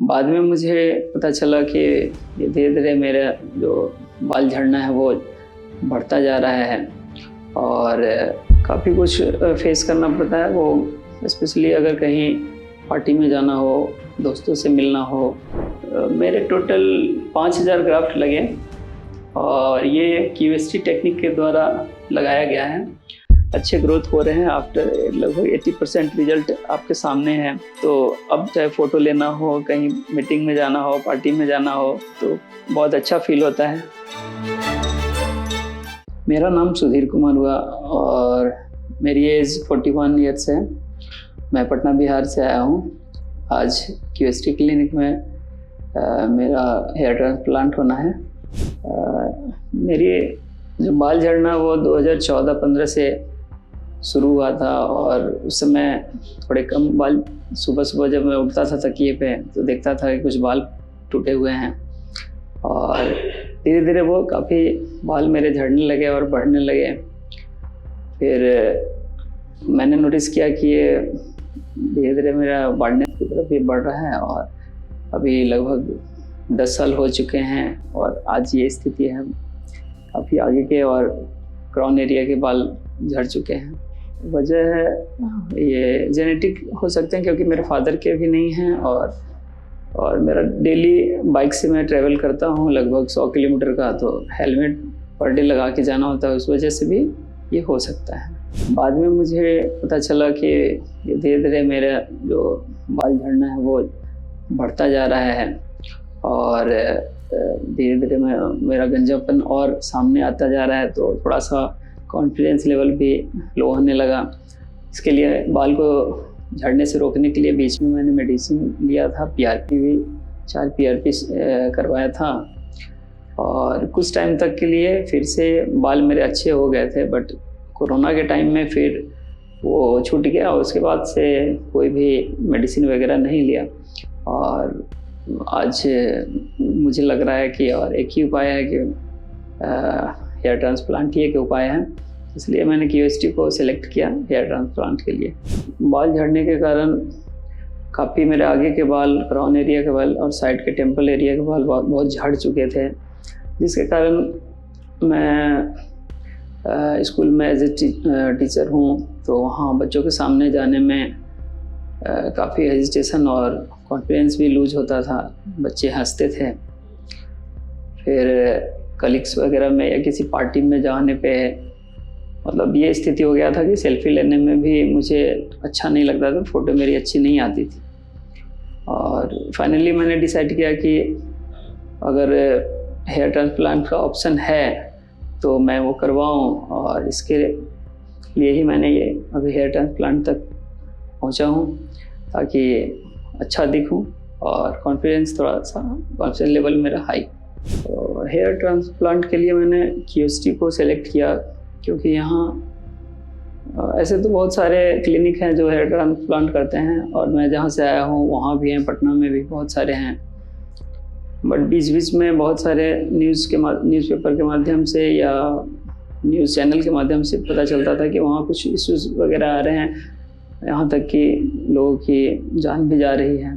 बाद में मुझे पता चला कि ये धीरे-धीरे मेरा जो बाल झड़ना है वो बढ़ता जा रहा है और काफ़ी कुछ फेस करना पड़ता है। वो स्पेशली अगर कहीं पार्टी में जाना हो, दोस्तों से मिलना हो। मेरे टोटल 5000 ग्राफ्ट लगे और ये क्यूएसटी टेक्निक के द्वारा लगाया गया है। अच्छे ग्रोथ हो रहे हैं। आफ्टर लगभग 80% रिजल्ट आपके सामने है। तो अब चाहे फ़ोटो लेना हो, कहीं मीटिंग में जाना हो, पार्टी में जाना हो, तो बहुत अच्छा फील होता है। मेरा नाम सुधीर कुमार हुआ और मेरी एज 41 ईयर्स है। मैं पटना बिहार से आया हूँ। आज क्यूएसटी क्लिनिक में मेरा हेयर ट्रांसप्लांट होना है। मेरी जो बाल झड़ना वो 2014-15 से शुरू हुआ था और उस समय थोड़े कम बाल, सुबह जब मैं उठता था तकिए पे तो देखता था कि कुछ बाल टूटे हुए हैं और धीरे धीरे वो काफ़ी बाल मेरे झड़ने लगे और बढ़ने लगे। फिर मैंने नोटिस किया कि ये धीरे धीरे मेरा बढ़ने की तरफ भी बढ़ रहा है और अभी लगभग 10 साल हो चुके हैं और आज ये स्थिति है। काफ़ी आगे के और क्राउन एरिया के बाल झड़ चुके हैं। वजह है ये जेनेटिक हो सकते हैं क्योंकि मेरे फादर के भी नहीं हैं और मेरा डेली बाइक से मैं ट्रैवल करता हूँ लगभग 100 किलोमीटर का, तो हेलमेट पर डे लगा के जाना होता है, उस वजह से भी ये हो सकता है। बाद में मुझे पता चला कि ये धीरे धीरे मेरा जो बाल झड़ना है वो बढ़ता जा रहा है और धीरे धीरे मेरा गंजापन और सामने आता जा रहा है, तो थोड़ा सा कॉन्फिडेंस लेवल भी लो होने लगा। इसके लिए बाल को झड़ने से रोकने के लिए बीच में मैंने मेडिसिन लिया था, पीआरपी भी 4 पीआरपी करवाया था और कुछ टाइम तक के लिए फिर से बाल मेरे अच्छे हो गए थे। बट कोरोना के टाइम में फिर वो छूट गया और उसके बाद से कोई भी मेडिसिन वगैरह नहीं लिया और आज मुझे लग रहा है कि और एक ही उपाय है कि हेयर ट्रांसप्लांट ही एक उपाय है, इसलिए मैंने क्यूएसटी को सिलेक्ट किया हेयर ट्रांसप्लांट के लिए। बाल झड़ने के कारण काफ़ी मेरे आगे के बाल, क्राउन एरिया के बाल और साइड के टेम्पल एरिया के बाल बहुत झड़ चुके थे, जिसके कारण मैं स्कूल में एज ए टीचर हूँ तो वहाँ बच्चों के सामने जाने में काफ़ी हेजिटेशन और कॉन्फिडेंस भी लूज होता था। बच्चे हंसते थे। फिर कलीग्स वगैरह में या किसी पार्टी में जाने पे मतलब ये स्थिति हो गया था कि सेल्फी लेने में भी मुझे अच्छा नहीं लगता था, फ़ोटो मेरी अच्छी नहीं आती थी। और फाइनली मैंने डिसाइड किया कि अगर हेयर ट्रांसप्लांट का ऑप्शन है तो मैं वो करवाऊँ और इसके लिए ही मैंने ये अभी हेयर ट्रांसप्लांट तक पहुँचा हूँ ताकि अच्छा दिखूँ और कॉन्फिडेंस कॉन्फिडेंस लेवल मेरा हाई। तो हेयर ट्रांसप्लांट के लिए मैंने क्यूएसटी को सिलेक्ट किया क्योंकि यहाँ ऐसे तो बहुत सारे क्लिनिक हैं जो हेयर ट्रांसप्लांट करते हैं और मैं जहाँ से आया हूँ वहाँ भी हैं, पटना में भी बहुत सारे हैं। बट बीच बीच में बहुत सारे न्यूज़पेपर के माध्यम से या न्यूज़ चैनल के माध्यम से पता चलता था कि वहाँ कुछ इश्यूज़ वगैरह आ रहे हैं, यहाँ तक कि लोगों की जान भी जा रही है।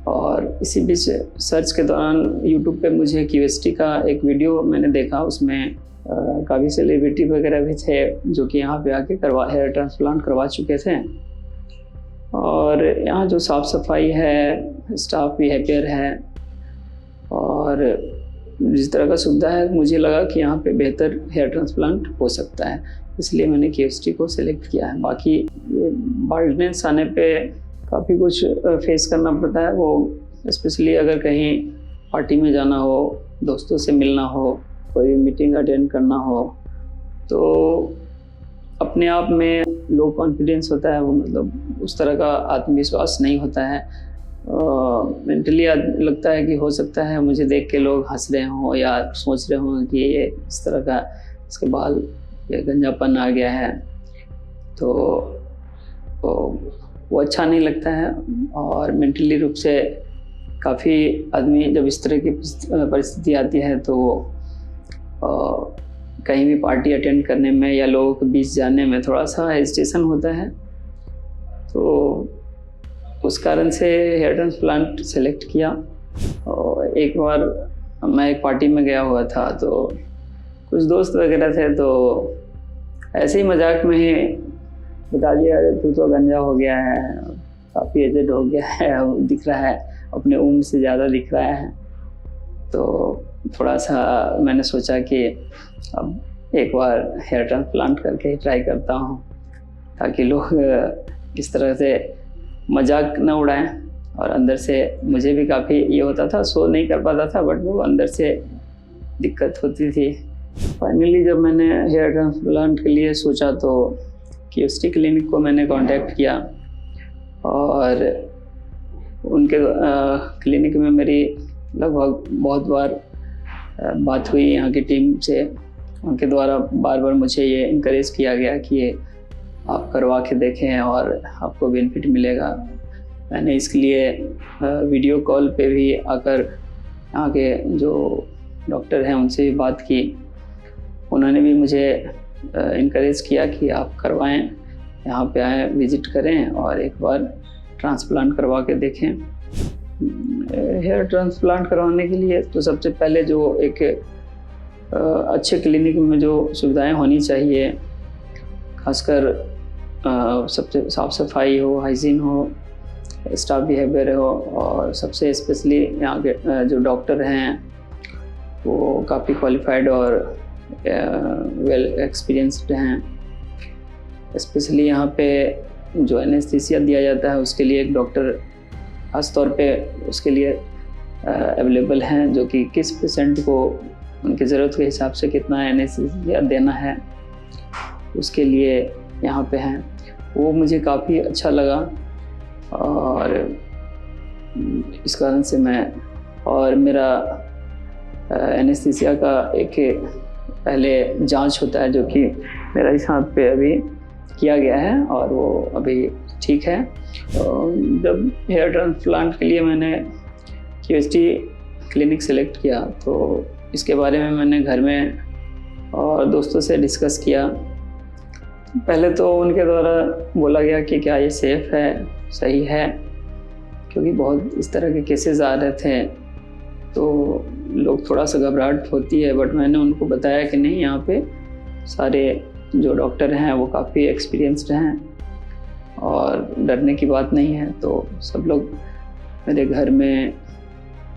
और इसी बीच सर्च के दौरान यूट्यूब पे मुझे क्यूएसटी का एक वीडियो मैंने देखा, उसमें काफ़ी सेलिब्रिटी वगैरह भी थे जो कि यहाँ पे आके हेयर ट्रांसप्लांट करवा चुके थे और यहाँ जो साफ़ सफाई है, स्टाफ भी हैप्पियर है और जिस तरह का सुविधा है, मुझे लगा कि यहाँ पे बेहतर हेयर ट्रांसप्लांट हो सकता है, इसलिए मैंने क्यूएसटी को सिलेक्ट किया है। बाकी बाल्डनेस आने पे काफ़ी कुछ फेस करना पड़ता है। वो स्पेशली अगर कहीं पार्टी में जाना हो, दोस्तों से मिलना हो, कोई मीटिंग अटेंड करना हो, तो अपने आप में लो कॉन्फिडेंस होता है। वो मतलब उस तरह का आत्मविश्वास नहीं होता है। मेंटली लगता है कि हो सकता है मुझे देख के लोग हंस रहे हों या सोच रहे हों कि ये इस तरह का इसके बाल ये गंजापन आ गया है, तो वो अच्छा नहीं लगता है। और मेंटली रूप से काफ़ी आदमी जब इस तरह की परिस्थिति आती है तो कहीं भी पार्टी अटेंड करने में या लोगों के बीच जाने में थोड़ा सा हेजिटेशन होता है। तो उस कारण से हेयर ट्रांसप्लांट सेलेक्ट किया। और एक बार मैं एक पार्टी में गया हुआ था, तो कुछ दोस्त वगैरह थे, तो ऐसे ही मजाक में ही बता दिया, अरे तू तो गंजा हो गया है, काफ़ी एजेड हो गया है, दिख रहा है अपने उम्र से ज़्यादा दिख रहा है। तो थोड़ा सा मैंने सोचा कि अब एक बार हेयर ट्रांसप्लांट करके ही ट्राई करता हूँ, ताकि लोग इस तरह से मजाक न उड़ाएं। और अंदर से मुझे भी काफ़ी ये होता था, सो नहीं कर पाता था, बट वो अंदर से दिक्कत होती थी। फाइनली जब मैंने हेयर ट्रांसप्लांट के लिए सोचा, तो क्यूएसटी क्लिनिक को मैंने कांटेक्ट किया, और उनके क्लिनिक में मेरी लगभग बहुत बार बात हुई यहाँ की टीम से। उनके द्वारा बार बार मुझे ये इनकरेज किया गया कि आप करवा के देखें और आपको बेनिफिट मिलेगा। मैंने इसके लिए वीडियो कॉल पे भी आकर यहाँ के जो डॉक्टर हैं उनसे भी बात की। उन्होंने भी मुझे इनकरेज किया कि आप करवाएं, यहाँ पे आएँ, विज़िट करें और एक बार ट्रांसप्लांट करवा के देखें। हेयर ट्रांसप्लांट करवाने के लिए तो सबसे पहले जो एक अच्छे क्लिनिक में जो सुविधाएं होनी चाहिए, खासकर सबसे साफ़ सफाई हो, हाइजीन हो, स्टाफ बिहेवियर हो, और सबसे स्पेशली यहाँ के जो डॉक्टर हैं वो काफ़ी क्वालिफाइड और वेल एक्सपीरियंस्ड हैं। स्पेशली यहाँ पे जो एनेस्थीसिया दिया जाता है उसके लिए एक डॉक्टर खास तौर पे उसके लिए अवेलेबल हैं, जो कि किस पेशेंट को उनकी ज़रूरत के हिसाब से कितना एनेस्थीसिया देना है उसके लिए यहाँ पे हैं। वो मुझे काफ़ी अच्छा लगा, और इस कारण से मैं, और मेरा एनेस्थीसिया का एक पहले जांच होता है जो कि मेरा इस हाथ पे अभी किया गया है और वो अभी ठीक है। जब हेयर ट्रांसप्लांट के लिए मैंने क्यूएसटी क्लिनिक सेलेक्ट किया, तो इसके बारे में मैंने घर में और दोस्तों से डिस्कस किया। पहले तो उनके द्वारा बोला गया कि क्या ये सेफ़ है, सही है, क्योंकि बहुत इस तरह के केसेस आ रहे थे, तो लोग थोड़ा सा घबराहट होती है। बट मैंने उनको बताया कि नहीं, यहाँ पे सारे जो डॉक्टर हैं वो काफ़ी एक्सपीरियंस्ड हैं और डरने की बात नहीं है। तो सब लोग मेरे घर में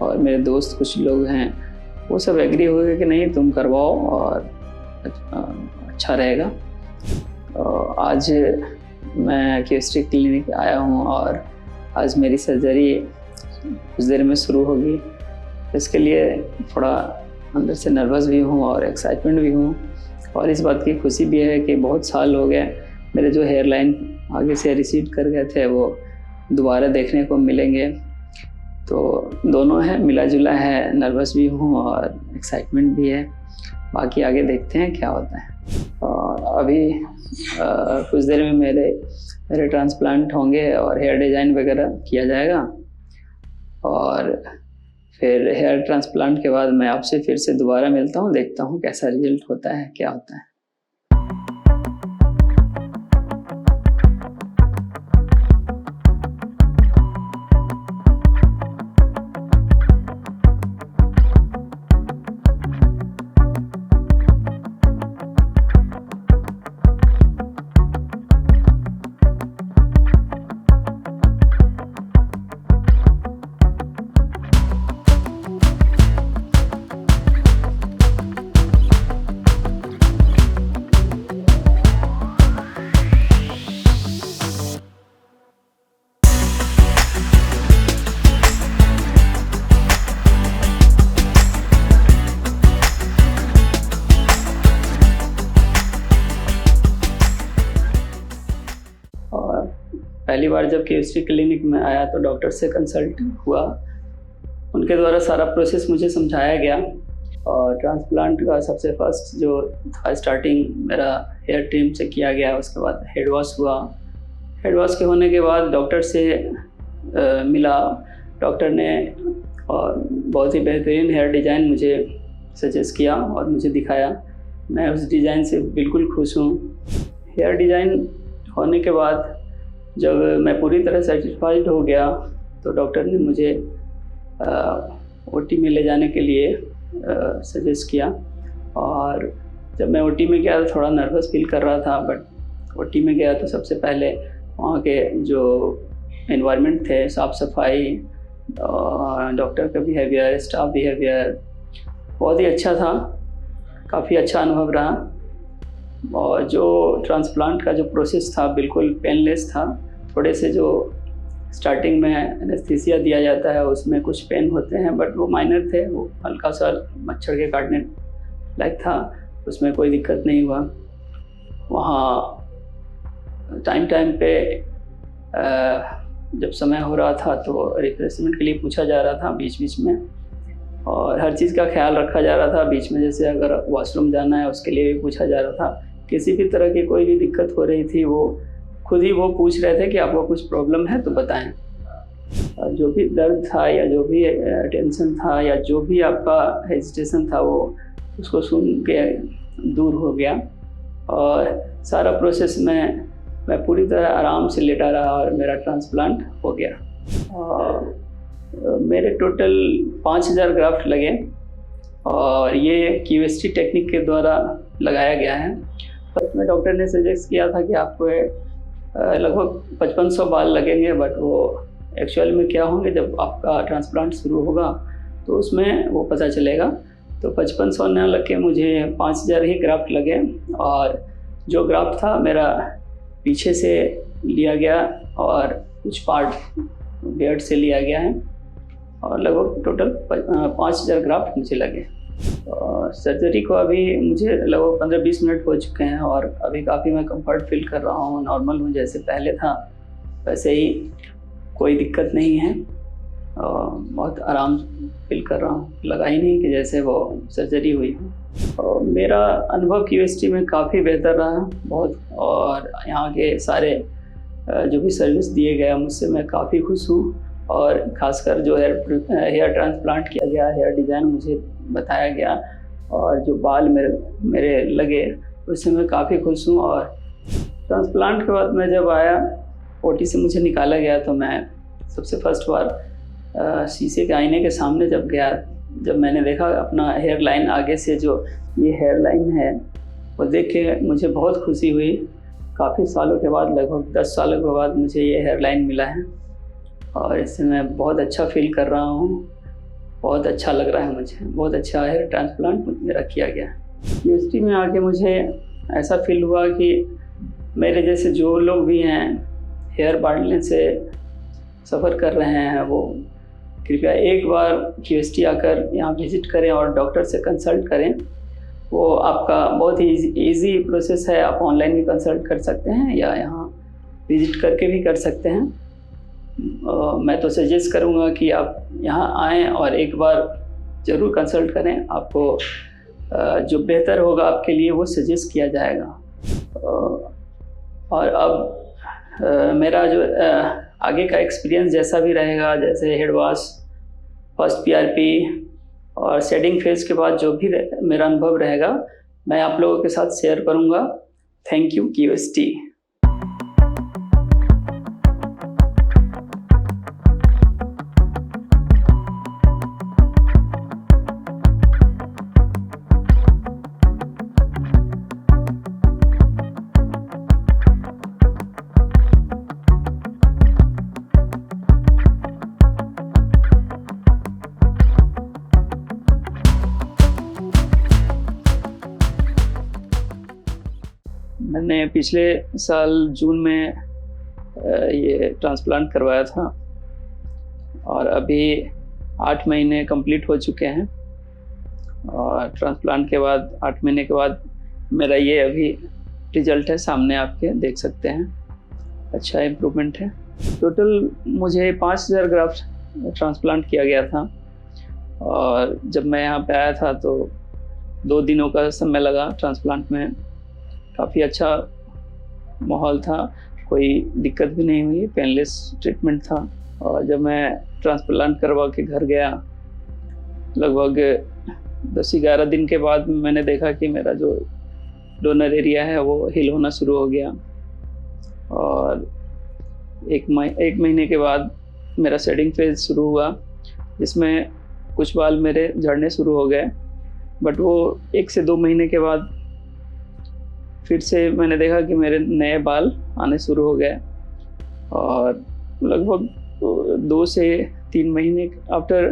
और मेरे दोस्त कुछ लोग हैं, वो सब एग्री हो गए कि नहीं तुम करवाओ और अच्छा रहेगा। आज मैं क्यूएसटी क्लिनिक आया हूँ और आज मेरी सर्जरी कुछ देर में शुरू होगी। इसके लिए थोड़ा अंदर से नर्वस भी हूँ और एक्साइटमेंट भी हूँ, और इस बात की खुशी भी है कि बहुत साल हो गए मेरे जो हेयर लाइन आगे से रिसीड कर गए थे वो दोबारा देखने को मिलेंगे। तो दोनों है, मिला जुला है, नर्वस भी हूँ और एक्साइटमेंट भी है। बाकी आगे देखते हैं क्या होता है। अभी कुछ देर में मेरे ट्रांसप्लांट होंगे और हेयर डिज़ाइन वगैरह किया जाएगा, और फिर हेयर ट्रांसप्लांट के बाद मैं आपसे फिर से दोबारा मिलता हूँ, देखता हूँ कैसा रिजल्ट होता है, क्या होता है। पहली बार जब क्यूएसटी क्लिनिक में आया तो डॉक्टर से कंसल्ट हुआ, उनके द्वारा सारा प्रोसेस मुझे समझाया गया। और ट्रांसप्लांट का सबसे फर्स्ट जो था स्टार्टिंग मेरा हेयर ट्रिम से किया गया, उसके बाद हेड वॉश हुआ। हेड वॉश के होने के बाद डॉक्टर से मिला, डॉक्टर ने और बहुत ही बेहतरीन हेयर डिज़ाइन मुझे सजेस्ट किया और मुझे दिखाया। मैं उस डिज़ाइन से बिल्कुल खुश हूँ। हेयर डिज़ाइन होने के बाद जब मैं पूरी तरह सेटिस्फाइड हो गया तो डॉक्टर ने मुझे ओटी में ले जाने के लिए सजेस्ट किया। और जब मैं ओटी में गया तो थोड़ा नर्वस फील कर रहा था, बट ओटी में गया तो सबसे पहले वहाँ के जो एनवायरनमेंट थे, साफ़ सफाई, डॉक्टर का बिहेवियर, स्टाफ बिहेवियर बहुत ही अच्छा था। काफ़ी अच्छा अनुभव रहा। और जो ट्रांसप्लांट का जो प्रोसेस था बिल्कुल पेनलेस था। थोड़े से जो स्टार्टिंग में एनेस्थीसिया दिया जाता है उसमें कुछ पेन होते हैं, बट वो माइनर थे, वो हल्का सा मच्छर के काटने लायक था, उसमें कोई दिक्कत नहीं हुआ। वहाँ टाइम पे जब समय हो रहा था तो रिफ्रेशमेंट के लिए पूछा जा रहा था बीच बीच में, और हर चीज़ का ख्याल रखा जा रहा था। बीच में जैसे अगर वॉशरूम जाना है उसके लिए भी पूछा जा रहा था। किसी भी तरह की कोई भी दिक्कत हो रही थी वो खुद ही वो पूछ रहे थे कि आपको कुछ प्रॉब्लम है तो बताएं। जो भी दर्द था या जो भी टेंशन था या जो भी आपका हेजिटेशन था वो उसको सुन के दूर हो गया। और सारा प्रोसेस में मैं पूरी तरह आराम से लेटा रहा और मेरा ट्रांसप्लांट हो गया। और मेरे टोटल 5000 ग्राफ्ट लगे और ये QST टेक्निक के द्वारा लगाया गया है। फर्स्ट में डॉक्टर ने सजेस्ट किया था कि आपको लगभग 5500 बाल लगेंगे, बट वो एक्चुअल में क्या होंगे जब आपका ट्रांसप्लांट शुरू होगा तो उसमें वो पता चलेगा। तो 5500 न लग के मुझे 5000 ही ग्राफ्ट लगे। और जो ग्राफ्ट था मेरा पीछे से लिया गया और कुछ पार्ट बेड से लिया गया है, और लगभग टोटल 5000 ग्राफ्ट मुझे लगे। सर्जरी को अभी मुझे लगभग 15-20 मिनट हो चुके हैं और अभी काफ़ी मैं कंफर्ट फील कर रहा हूँ, नॉर्मल हूँ, जैसे पहले था वैसे ही, कोई दिक्कत नहीं है। बहुत आराम फील कर रहा हूँ, लगा ही नहीं कि जैसे वो सर्जरी हुई हो। और मेरा अनुभव QST में काफ़ी बेहतर रहा बहुत, और यहाँ के सारे जो भी सर्विस दिए गए मुझसे मैं काफ़ी खुश हूँ। और ख़ासकर जो हेयर ट्रांसप्लांट किया गया, हेयर डिज़ाइन मुझे बताया गया और जो बाल मेरे लगे उससे मैं काफ़ी खुश हूँ। और ट्रांसप्लांट के बाद मैं जब आया, ओटी से मुझे निकाला गया तो मैं सबसे फर्स्ट बार शीशे के आईने के सामने जब गया, जब मैंने देखा अपना हेयर लाइन आगे से, जो ये हेयर लाइन है वो देख के मुझे बहुत खुशी हुई। काफ़ी सालों के बाद, लगभग 10 सालों के बाद मुझे ये हेयर लाइन मिला है और इससे मैं बहुत अच्छा फील कर रहा हूँ। बहुत अच्छा लग रहा है मुझे, बहुत अच्छा हेयर ट्रांसप्लांट मेरा किया गया। QST में आके मुझे ऐसा फील हुआ कि मेरे जैसे जो लोग भी हैं हेयर बढ़ने से सफ़र कर रहे हैं, वो कृपया एक बार QST आकर यहाँ विज़िट करें और डॉक्टर से कंसल्ट करें। वो आपका बहुत ही ईजी प्रोसेस है, आप ऑनलाइन भी कंसल्ट कर सकते हैं या यहाँ विज़िट करके भी कर सकते हैं। मैं तो सजेस्ट करूँगा कि आप यहाँ आएँ और एक बार ज़रूर कंसल्ट करें। आपको जो बेहतर होगा आपके लिए वो सजेस्ट किया जाएगा। और अब मेरा जो आगे का एक्सपीरियंस जैसा भी रहेगा, जैसे हेड वॉश, फर्स्ट PRP और शेडिंग फेज के बाद जो भी मेरा अनुभव रहेगा मैं आप लोगों के साथ शेयर करूँगा। Thank you QST। मैंने पिछले साल जून में ये ट्रांसप्लांट करवाया था और अभी 8 महीने कंप्लीट हो चुके हैं। और ट्रांसप्लांट के बाद 8 महीने के बाद मेरा ये अभी रिजल्ट है, सामने आपके देख सकते हैं। अच्छा इम्प्रूवमेंट है। टोटल मुझे 5000 ग्राफ्ट ट्रांसप्लांट किया गया था और जब मैं यहाँ पे आया था तो 2 दिनों का समय लगा ट्रांसप्लांट में। काफ़ी अच्छा माहौल था, कोई दिक्कत भी नहीं हुई, पेनलेस ट्रीटमेंट था। और जब मैं ट्रांसप्लांट करवा के घर गया, लगभग 10-11 दिन के बाद मैंने देखा कि मेरा जो डोनर एरिया है वो हील होना शुरू हो गया। और एक महीने के बाद मेरा सेटिंग फेज शुरू हुआ, जिसमें कुछ बाल मेरे झड़ने शुरू हो गए। बट वो 1 से 2 महीने के बाद फिर से मैंने देखा कि मेरे नए बाल आने शुरू हो गए, और लगभग 2 से 3 महीने आफ्टर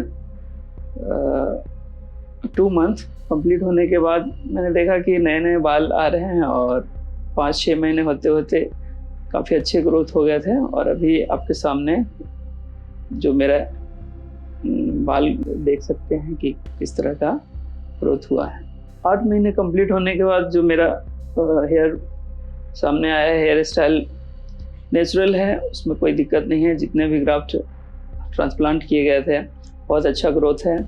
2 मंथ कंप्लीट होने के बाद मैंने देखा कि नए नए बाल आ रहे हैं, और 5-6 महीने होते होते काफ़ी अच्छे ग्रोथ हो गए थे। और अभी आपके सामने जो मेरा बाल देख सकते हैं कि किस तरह का ग्रोथ हुआ है। 8 महीने कंप्लीट होने के बाद जो मेरा हेयर सामने आया है, हेयर स्टाइल नेचुरल है, उसमें कोई दिक्कत नहीं है। जितने भी ग्राफ्ट ट्रांसप्लांट किए गए थे बहुत अच्छा ग्रोथ है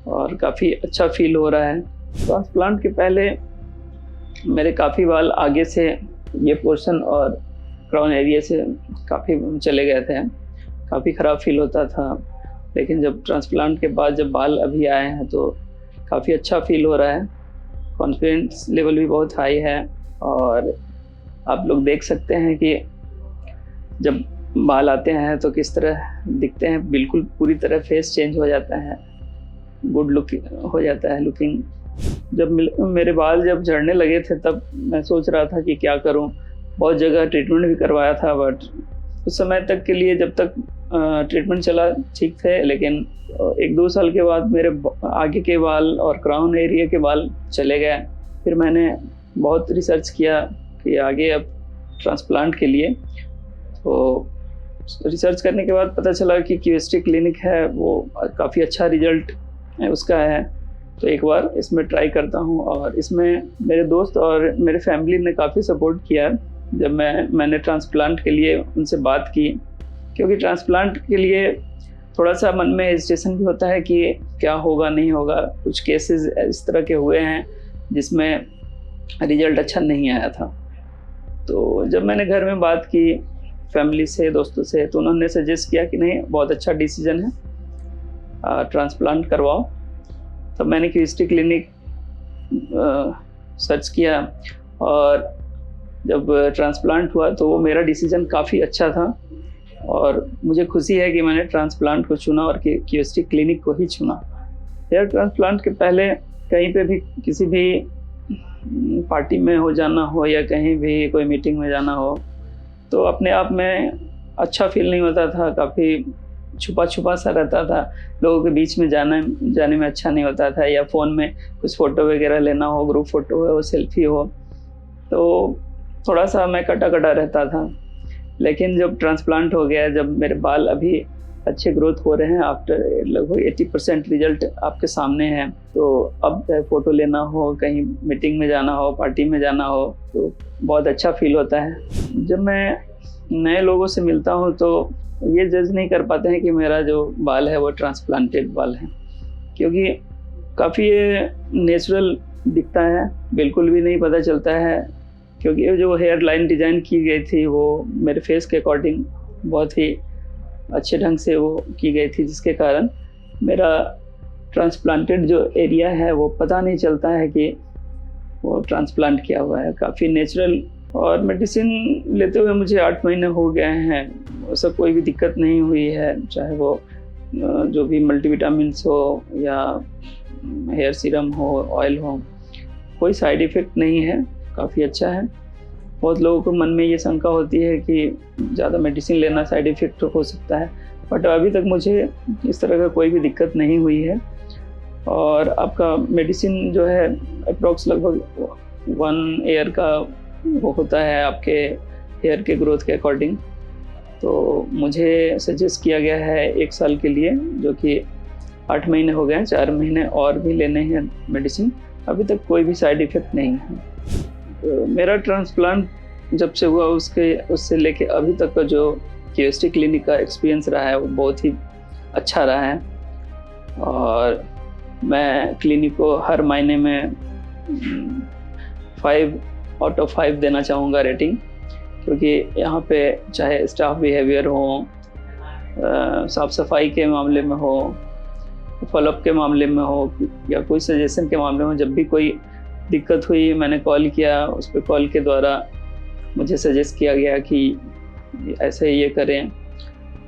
और काफ़ी अच्छा फील हो रहा है। ट्रांसप्लांट के पहले मेरे काफ़ी बाल आगे से ये पोर्शन और क्राउन एरिया से काफ़ी चले गए थे, काफ़ी ख़राब फील होता था। लेकिन जब ट्रांसप्लांट के बाद जब बाल अभी आए हैं तो काफ़ी अच्छा फील हो रहा है, कॉन्फिडेंस लेवल भी बहुत हाई है। और आप लोग देख सकते हैं कि जब बाल आते हैं तो किस तरह दिखते हैं, बिल्कुल पूरी तरह फेस चेंज हो जाता है, गुड लुक हो जाता है लुकिंग। जब मेरे बाल जब झड़ने लगे थे तब मैं सोच रहा था कि क्या करूं, बहुत जगह ट्रीटमेंट भी करवाया था, बट उस समय तक के लिए जब तक ट्रीटमेंट चला ठीक थे। लेकिन 1-2 साल के बाद मेरे आगे के बाल और क्राउन एरिया के बाल चले गए। फिर मैंने बहुत रिसर्च किया कि आगे अब ट्रांसप्लांट के लिए, तो रिसर्च करने के बाद पता चला कि क्यूएसटी क्लिनिक है वो काफ़ी अच्छा रिजल्ट उसका है, तो एक बार इसमें ट्राई करता हूँ। और इसमें मेरे दोस्त और मेरे फैमिली ने काफ़ी सपोर्ट किया जब मैंने ट्रांसप्लांट के लिए उनसे बात की, क्योंकि ट्रांसप्लांट के लिए थोड़ा सा मन में हेजिटेशन भी होता है कि क्या होगा नहीं होगा। कुछ केसेस इस तरह के हुए हैं जिसमें रिजल्ट अच्छा नहीं आया था। तो जब मैंने घर में बात की फैमिली से, दोस्तों से, तो उन्होंने सजेस्ट किया कि नहीं, बहुत अच्छा डिसीजन है, ट्रांसप्लांट करवाओ। तब मैंने क्यूएसटी क्लिनिक सर्च किया, और जब ट्रांसप्लांट हुआ तो वो मेरा डिसीजन काफ़ी अच्छा था, और मुझे खुशी है कि मैंने ट्रांसप्लांट को चुना और क्यूएसटी क्लिनिक को ही चुना। हेयर ट्रांसप्लांट के पहले कहीं पे भी किसी भी पार्टी में हो जाना हो या कहीं भी कोई मीटिंग में जाना हो तो अपने आप में अच्छा फील नहीं होता था, काफ़ी छुपा छुपा सा रहता था, लोगों के बीच में जाने में अच्छा नहीं होता था। या फ़ोन में कुछ फ़ोटो वगैरह लेना हो, ग्रुप फ़ोटो हो, सेल्फी हो, तो थोड़ा सा मैं कटा रहता था। लेकिन जब ट्रांसप्लांट हो गया, जब मेरे बाल अभी अच्छे ग्रोथ हो रहे हैं, आफ्टर लगभग 80% रिजल्ट आपके सामने है, तो अब चाहे फ़ोटो लेना हो, कहीं मीटिंग में जाना हो, पार्टी में जाना हो, तो बहुत अच्छा फील होता है। जब मैं नए लोगों से मिलता हूँ तो ये जज नहीं कर पाते हैं कि मेरा जो बाल है वो ट्रांसप्लांटेड बाल है, क्योंकि काफ़ी ये नेचुरल दिखता है, बिल्कुल भी नहीं पता चलता है। क्योंकि जो हेयर लाइन डिज़ाइन की गई थी वो मेरे फेस के अकॉर्डिंग बहुत ही अच्छे ढंग से वो की गई थी, जिसके कारण मेरा ट्रांसप्लांटेड जो एरिया है वो पता नहीं चलता है कि वो ट्रांसप्लांट किया हुआ है, काफ़ी नेचुरल। और मेडिसिन लेते हुए मुझे 8 महीने हो गए हैं, ऐसा कोई भी दिक्कत नहीं हुई है, चाहे वो जो भी मल्टीविटामिन्स हो या हेयर सीरम हो, ऑयल हो, कोई साइड इफ़ेक्ट नहीं है, काफ़ी अच्छा है। बहुत लोगों को मन में ये शंका होती है कि ज़्यादा मेडिसिन लेना साइड इफ़ेक्ट हो सकता है, बट अभी तक मुझे इस तरह का कोई भी दिक्कत नहीं हुई है। और आपका मेडिसिन जो है अप्रॉक्स लगभग 1 ईयर का वो होता है आपके हेयर के ग्रोथ के अकॉर्डिंग। तो मुझे सजेस्ट किया गया है 1 साल के लिए, जो कि 8 महीने हो गए हैं, 4 महीने और भी लेने हैं मेडिसिन। अभी तक कोई भी साइड इफ़ेक्ट नहीं है। तो मेरा ट्रांसप्लांट जब से हुआ उससे लेके अभी तक का जो क्यूएसटी क्लिनिक का एक्सपीरियंस रहा है वो बहुत ही अच्छा रहा है, और मैं क्लिनिक को हर महीने में 5/5 देना चाहूँगा रेटिंग, क्योंकि यहाँ पे चाहे स्टाफ बिहेवियर हो, साफ़ सफाई के मामले में हो, फॉलोअप के मामले में हो, या कोई सजेशन के मामले में, जब भी कोई दिक्कत हुई मैंने कॉल किया, उस पर कॉल के द्वारा मुझे सजेस्ट किया गया कि ऐसे ये करें,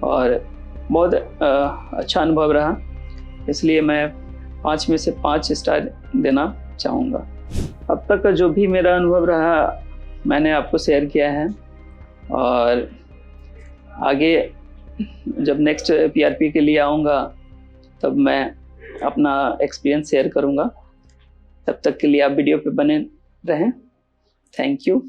और बहुत अच्छा अनुभव रहा, इसलिए मैं 5 में से 5 स्टार देना चाहूँगा। अब तक का जो भी मेरा अनुभव रहा मैंने आपको शेयर किया है, और आगे जब नेक्स्ट PRP के लिए आऊँगा तब मैं अपना एक्सपीरियंस शेयर करूँगा। तब तक के लिए आप वीडियो पे बने रहें। Thank you.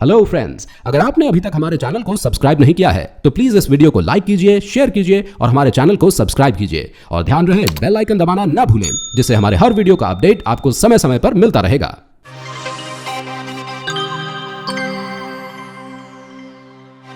हेलो फ्रेंड्स, अगर आपने अभी तक हमारे चैनल को सब्सक्राइब नहीं किया है तो प्लीज इस वीडियो को लाइक कीजिए, शेयर कीजिए और हमारे चैनल को सब्सक्राइब कीजिए। और ध्यान रहे बेल आइकन दबाना ना भूलें, जिससे हमारे हर वीडियो का अपडेट आपको समय समय पर मिलता रहेगा।